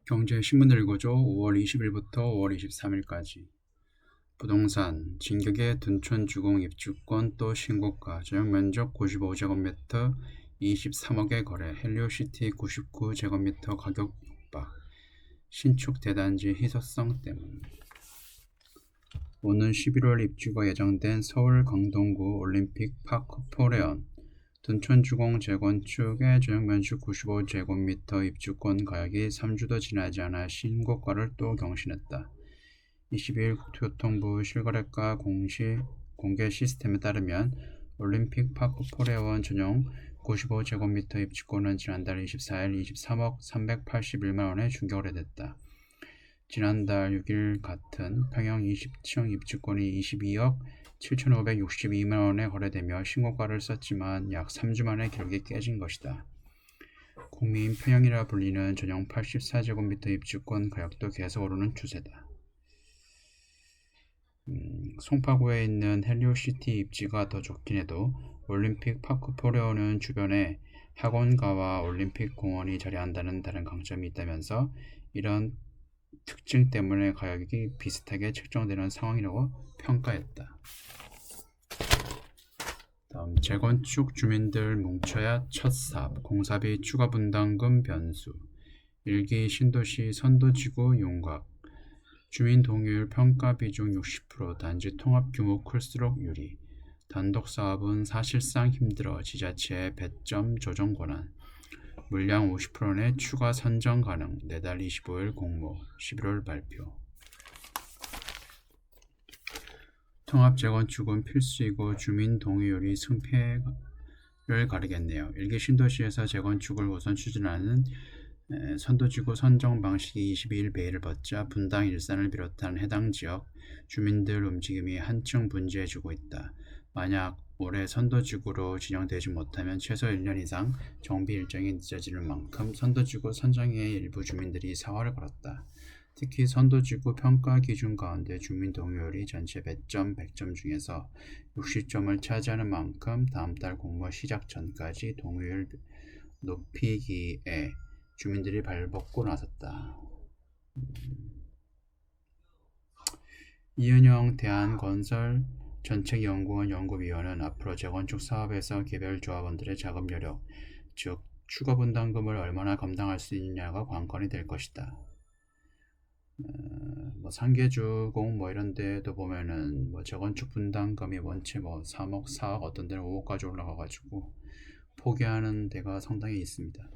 경제신문을 읽어줘. 5월 20일부터 5월 23일까지. 부동산, 진격의 둔촌주공 입주권 또 신고가, 전용면적 95제곱미터 23억에 거래, 헬리오시티 99제곱미터 가격 폭박, 신축 대단지 희소성 때문. 오는 11월 입주가 예정된 서울 강동구 올림픽 파크 포레온 둔촌주공 재건축의 전용면적 95제곱미터 입주권 가격이 3주도 지나지 않아 신고가를 또 경신했다. 22일 국토교통부 실거래가 공개 시스템에 따르면 올림픽 파크 포레원 전용 95제곱미터 입주권은 지난달 24일 23억 381만원에 준거래됐다. 지난달 6일 같은 평형 20층 입주권이 22억 7,562만원에 거래되며 신고가를 썼지만 약 3주 만에 기록이 깨진 것이다. 국민 평형이라 불리는 전용 84제곱미터 입주권 가격도 계속 오르는 추세다. 송파구에 있는 헬리오시티 입지가 더 좋긴 해도 올림픽 파크 포레오는 주변에 학원가와 올림픽 공원이 자리한다는 다른 강점이 있다면서 이런 특징 때문에 가격이 비슷하게 책정되는 상황이라고 평가했다. 다음, 재건축 주민들 뭉쳐야 첫 사업, 공사비 추가 분담금 변수, 일기 신도시 선도지구 용각, 주민 동의율 평가 비중 60%, 단지 통합 규모 클수록 유리, 단독 사업은 사실상 힘들어 지자체의 배점 조정 권한, 물량 50% 내 추가 선정 가능, 내달 25일 공모, 11월 발표. 통합 재건축은 필수이고 주민 동의율이 승패를 가리겠네요. 일기 신도시에서 재건축을 우선 추진하는 선도지구 선정 방식이 22일 베일을 벗자 분당 일산을 비롯한 해당 지역 주민들 움직임이 한층 분주해지고 있다. 만약 올해 선도지구로 지정되지 못하면 최소 1년 이상 정비 일정이 늦어지는 만큼 선도지구 선정에 일부 주민들이 사활을 걸었다. 특히 선도지구 평가 기준 가운데 주민 동의율이 전체 배점 100점 중에서 60점을 차지하는 만큼 다음 달 공모 시작 전까지 동의율 높이기에 주민들이 발벗고 나섰다. 이은영 대한건설 정책연구원 연구위원은 앞으로 재건축 사업에서 개별 조합원들의 자금 여력, 즉 추가 분담금을 얼마나 감당할 수 있느냐가 관건이 될 것이다. 상계주공 이런 데도 보면은 재건축 분담금이 원체 3억, 4억, 어떤 데는 5억까지 올라가가지고 포기하는 데가 상당히 있습니다.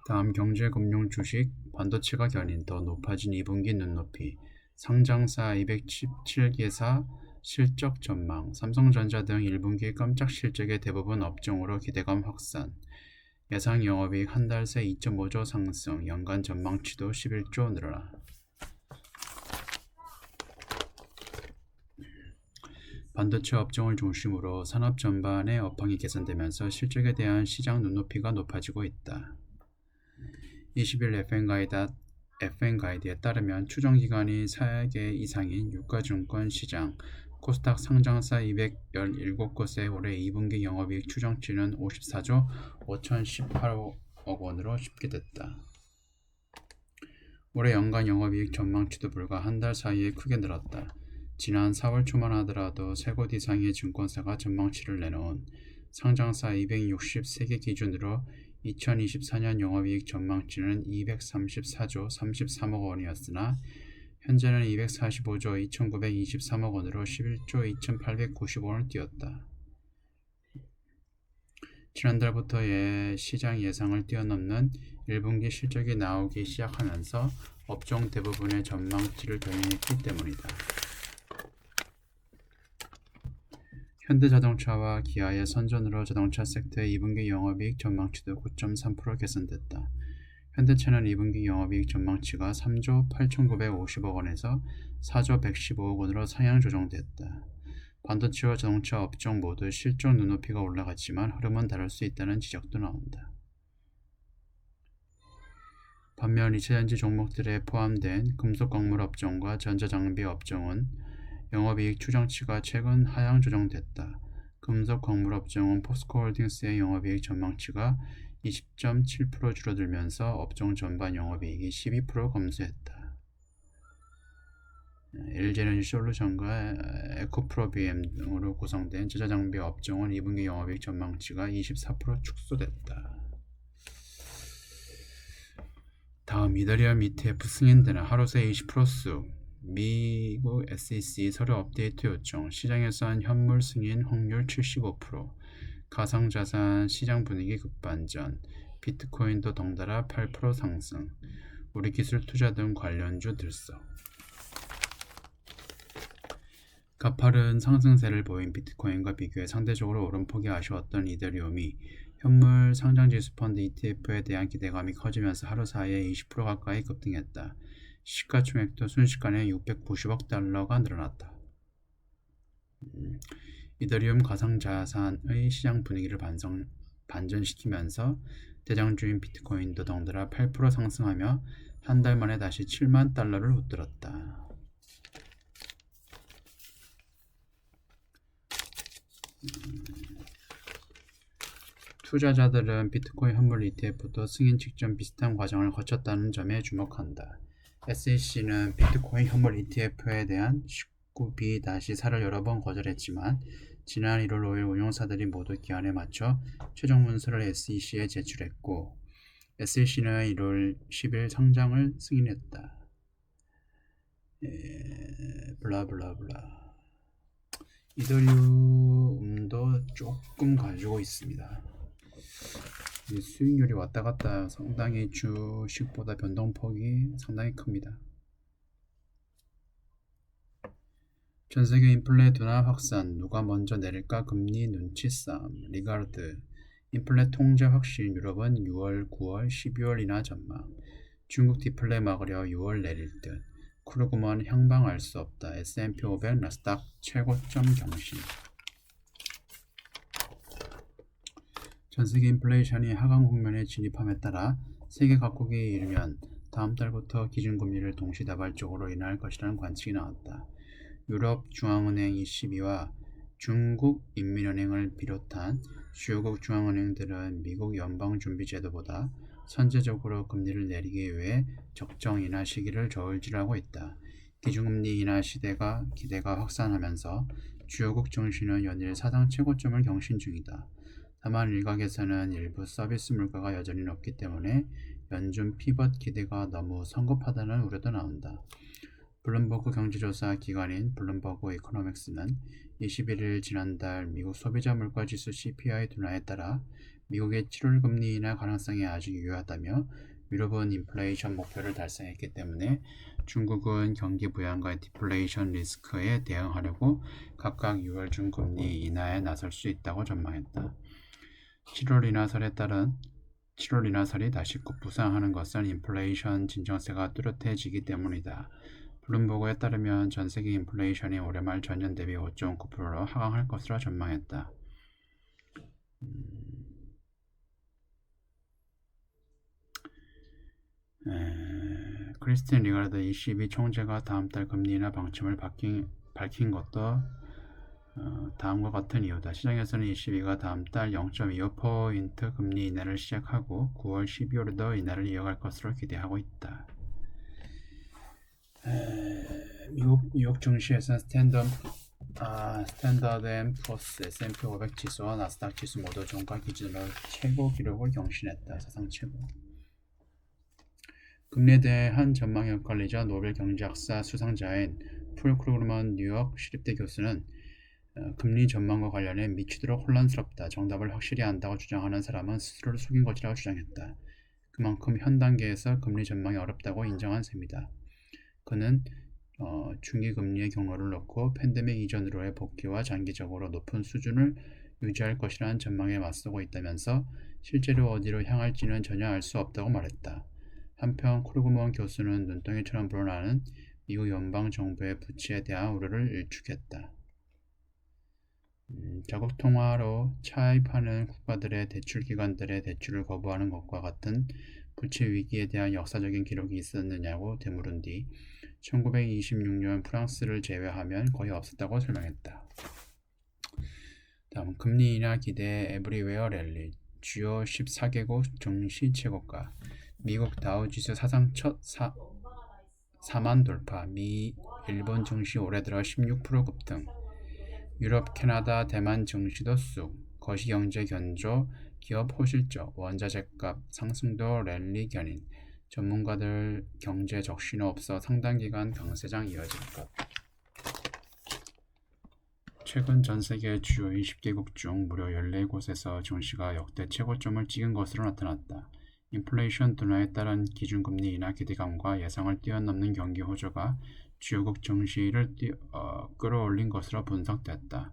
다음, 경제금융 주식, 반도체가 견인 더 높아진 2분기 눈높이, 상장사 217개사 실적 전망, 삼성전자 등 1분기 깜짝 실적의 대부분 업종으로 기대감 확산, 예상 영업이익 한 달 새 2.5조 상승, 연간 전망치도 11조 늘어나. 반도체 업종을 중심으로 산업 전반의 업황이 개선되면서 실적에 대한 시장 눈높이가 높아지고 있다. 20일 FN가이드에 따르면 추정기간이 4개 이상인 유가증권 시장 코스닥 상장사 217곳의 올해 2분기 영업이익 추정치는 54조 5,018억 원으로 집계됐다. 올해 연간 영업이익 전망치도 불과 한 달 사이에 크게 늘었다. 지난 4월 초만 하더라도 3곳 이상의 증권사가 전망치를 내놓은 상장사 263개 기준으로 2024년 영업이익 전망치는 234조 33억 원이었으나 현재는 245조 2,923억 원으로 11조 2,890원을 뛰었다. 지난달부터 시장 예상을 뛰어넘는 1분기 실적이 나오기 시작하면서 업종 대부분의 전망치를 견인했기 때문이다. 현대자동차와 기아의 선전으로 자동차 섹터의 2분기 영업이익 전망치도 9.3% 개선됐다. 현대차는 2분기 영업이익 전망치가 3조 8,950억 원에서 4조 115억 원으로 상향 조정됐다. 반도체와 자동차 업종 모두 실적 눈높이가 올라갔지만 흐름은 다를 수 있다는 지적도 나온다. 반면 이차전지 종목들에 포함된 금속광물 업종과 전자장비 업종은 영업이익 추정치가 최근 하향 조정됐다. 금속 광물 업종은 포스코홀딩스의 영업이익 전망치가 20.7% 줄어들면서 업종 전반 영업이익이 12% 감소했다. LG에너지 솔루션과 에코프로비엠 등으로 구성된 제자장비 업종은 2분기 영업이익 전망치가 24% 축소됐다. 다음 이더리움 ETF 승인되는 하루 새 20%수 미국 SEC 서류 업데이트 요청 시장에선 현물 승인 확률 75% 가상자산 시장 분위기 급반전 비트코인도 덩달아 8% 상승 우리 기술 투자 등 관련주 들썩 가파른 상승세를 보인 비트코인과 비교해 상대적으로 오름폭이 아쉬웠던 이더리움이 현물 상장지수 펀드 ETF에 대한 기대감이 커지면서 하루 사이에 20% 가까이 급등했다. 시가총액도 순식간에 690억 달러가 늘어났다. 이더리움 가상자산의 시장 분위기를 반전시키면서 대장주인 비트코인도 덩달아 8% 상승하며 한 달 만에 다시 7만 달러를 웃돌았다. 투자자들은 비트코인 현물 ETF도 승인 직전 비슷한 과정을 거쳤다는 점에 주목한다. SEC는 비트코인 현물 ETF에 대한 19B-4를 여러 번 거절했지만 지난 1월 5일 운용사들이 모두 기한에 맞춰 최종 문서를 SEC에 제출했고 SEC는 1월 10일 상장을 승인했다. 블라블라블라. 이더리움도 조금 가지고 있습니다. 수익률이 왔다 갔다 상당히 주식보다 변동폭이 상당히 큽니다. 전세계 인플레 둔화 확산, 누가 먼저 내릴까 금리 눈치 싸움, 리가르드, 인플레 통제 확신, 유럽은 6월, 9월, 12월 인하 전망, 중국 디플레 막으려 6월 내릴 듯, 크루그먼 향방 알 수 없다, S&P 500 나스닥 최고점 경신. 전세계 인플레이션이 하강 국면에 진입함에 따라 세계 각국이 이르면 다음 달부터 기준금리를 동시다발적으로 인하할 것이라는 관측이 나왔다. 유럽 중앙은행 ECB와 중국 인민은행을 비롯한 주요국 중앙은행들은 미국 연방준비제도보다 선제적으로 금리를 내리기 위해 적정 인하 시기를 저울질하고 있다. 기준금리 인하 기대가 확산하면서 주요국 증시는 연일 사상 최고점을 경신 중이다. 다만 일각에서는 일부 서비스 물가가 여전히 높기 때문에 연준 피벗 기대가 너무 성급하다는 우려도 나온다. 블룸버그 경제조사 기관인 블룸버그 이코노믹스는 21일 지난달 미국 소비자 물가지수 CPI 둔화에 따라 미국의 7월 금리 인하 가능성이 아직 유효하다며 유럽은 인플레이션 목표를 달성했기 때문에 중국은 경기 부양과 디플레이션 리스크에 대응하려고 각각 6월 중 금리 인하에 나설 수 있다고 전망했다. 7월 인하설이 다시 급부상하는 것은 인플레이션 진정세가 뚜렷해지기 때문이다. 블룸버그에 따르면 전세계 인플레이션이 올해 말 전년 대비 5.9%로 하강할 것으로 전망했다. 크리스틴 리가르드 ECB 총재가 다음 달 금리 인하 방침을 밝힌 것도 다음과 같은 이유다. 시장에서는 ECB가 다음 달 0.25% 금리 인하를 시작하고 9월, 12월에도 인하를 이어갈 것으로 기대하고 있다. 미국 뉴욕 증시에서는 스탠더드 앤 푸어스, S&P 500 지수와 나스닥 지수 모두 종가 기준으로 최고 기록을 경신했다. 사상 최고. 금리에 대한 전망이 엇갈리자 노벨 경제학사 수상자인 폴 크루그먼 뉴욕 시립대 교수는 금리 전망과 관련해 미치도록 혼란스럽다. 정답을 확실히 안다고 주장하는 사람은 스스로를 속인 것이라고 주장했다. 그만큼 현 단계에서 금리 전망이 어렵다고 인정한 셈이다. 그는 중기 금리의 경로를 놓고 팬데믹 이전으로의 복귀와 장기적으로 높은 수준을 유지할 것이라는 전망에 맞서고 있다면서 실제로 어디로 향할지는 전혀 알 수 없다고 말했다. 한편 크루그먼 교수는 눈덩이처럼 불어나는 미국 연방정부의 부채에 대한 우려를 일축했다. 자국 통화로 차입하는 국가들의 대출기관들의 대출을 거부하는 것과 같은 부채 위기에 대한 역사적인 기록이 있었느냐고 되물은 뒤 1926년 프랑스를 제외하면 거의 없었다고 설명했다. 다음 금리 인하 기대 에브리웨어 랠리. 주요 14개국 증시 최고가. 미국 다우지수 사상 첫 4만 돌파. 일본 증시 올해 들어 16% 급등. 유럽, 캐나다, 대만 증시도 쑥. 거시경제 견조, 기업 호실적, 원자재값 상승도 랠리 견인. 전문가들 경제 적신호 없어 상당 기간 강세장 이어질 것. 최근 전 세계 주요 20개국 중 무려 14곳에서 증시가 역대 최고점을 찍은 것으로 나타났다. 인플레이션 둔화에 따른 기준금리 인하 기대감과 예상을 뛰어넘는 경기 호조가 주요국 증시를 끌어올린 것으로 분석됐다.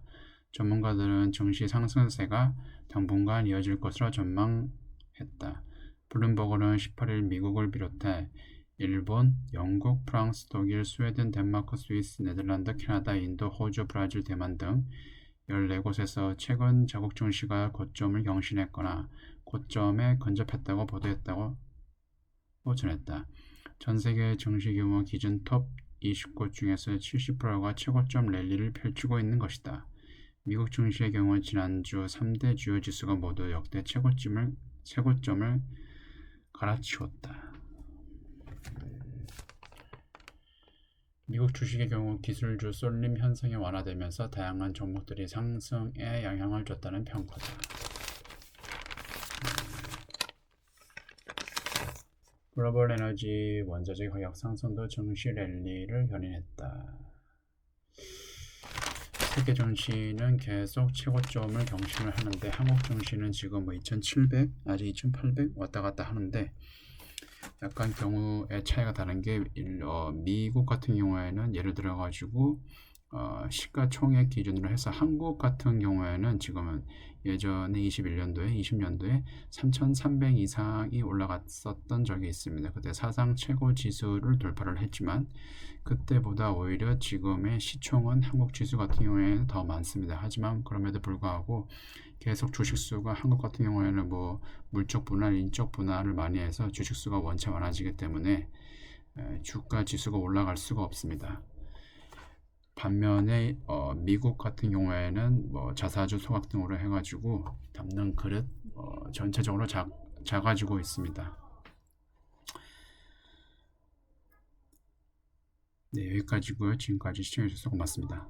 전문가들은 증시 상승세가 당분간 이어질 것으로 전망했다. 블룸버그는 18일 미국을 비롯해 일본, 영국, 프랑스, 독일, 스웨덴, 덴마크, 스위스, 네덜란드, 캐나다, 인도, 호주, 브라질, 대만 등 14곳에서 최근 자국 증시가 고점을 경신했거나 고점에 근접했다고 보도했다고 전했다. 전 세계 증시 규모 기준 톱 20곳 중에서 70%가 최고점 랠리를 펼치고 있는 것이다. 미국 증시의 경우 지난주 3대 주요 지수가 모두 역대 최고점을 갈아치웠다. 미국 주식의 경우 기술주 쏠림 현상이 완화되면서 다양한 종목들이 상승에 영향을 줬다는 평가다. 글로벌 에너지 원자재 가격 상승도 증시 랠리를 견인했다. 세계 증시는 계속 최고점을 경신을 하는데 한국 증시는 지금 2700, 아직 2800 왔다 갔다 하는데 약간 경우의 차이가 다른 게 미국 같은 경우에는 예를 들어 가지고 시가총액 기준으로 해서 한국 같은 경우에는 지금은 예전에 21년도에 20년도에 3,300 이상이 올라갔었던 적이 있습니다. 그때 사상 최고 지수를 돌파를 했지만 그때보다 오히려 지금의 시총은 한국 지수 같은 경우에는 더 많습니다. 하지만 그럼에도 불구하고 계속 주식수가 한국 같은 경우에는 물적 분할, 인적 분할을 많이 해서 주식수가 원체 많아지기 때문에 주가 지수가 올라갈 수가 없습니다. 반면에 미국 같은 경우에는 자사주 소각 등으로 해가지고 담는 그릇 전체적으로 작아지고 있습니다. 네, 여기까지고요. 지금까지 시청해주셔서 고맙습니다.